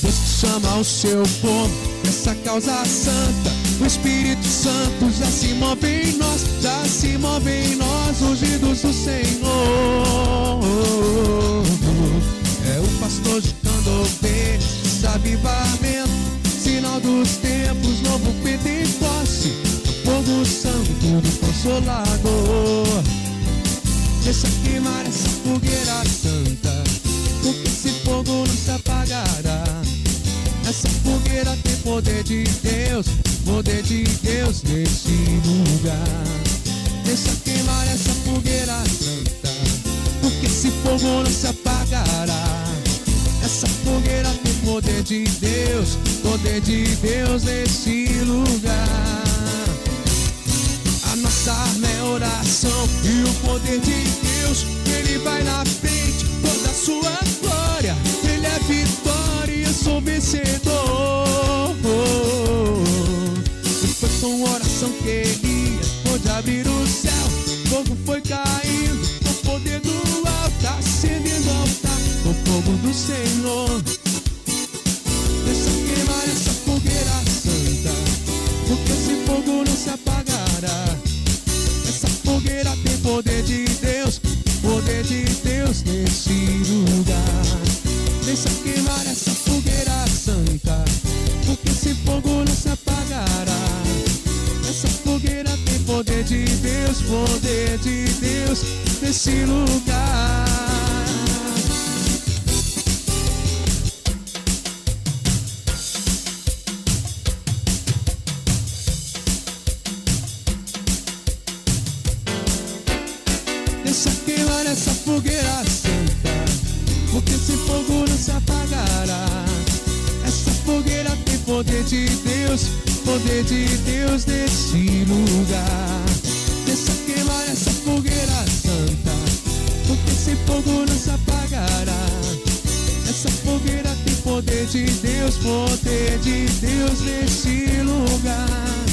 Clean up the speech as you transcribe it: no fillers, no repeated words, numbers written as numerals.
Deus que chama o seu povo nessa causa santa. O Espírito Santo já se move em nós, já se move em nós, ungidos do Senhor. É o pastor juntando ovelhas, esse avivamento, sinal dos tempos, novo Pentecoste, fogo santo do Consolador. Deixa queimar essa fogueira santa, porque esse fogo não se apagará. Essa fogueira tem poder de Deus nesse lugar. Deixa queimar essa fogueira santa, porque esse fogo não se apagará. Essa fogueira tem poder de Deus nesse lugar. A nossa arma é oração e o poder de Deus, Ele vai na frente, toda a sua glória. Ele é vitória e eu sou vencedor. E foi com oração que Elias pôde abrir o céu. Fogo foi caindo, o poder do alto, acendendo o altar, o fogo do Senhor. Deixa queimar essa fogueira santa, porque esse fogo não se apagará. Essa fogueira tem poder de Deus nesse lugar. Deixa queimar essa fogueira santa, porque esse fogo não se apagará. Essa fogueira tem poder de Deus nesse lugar. Deixa queimar essa fogueira santa, porque esse fogo não se apagará. Essa fogueira tem poder de Deus nesse lugar. Deixa queimar essa fogueira santa, porque esse fogo não se apagará. Essa fogueira tem poder de Deus nesse lugar.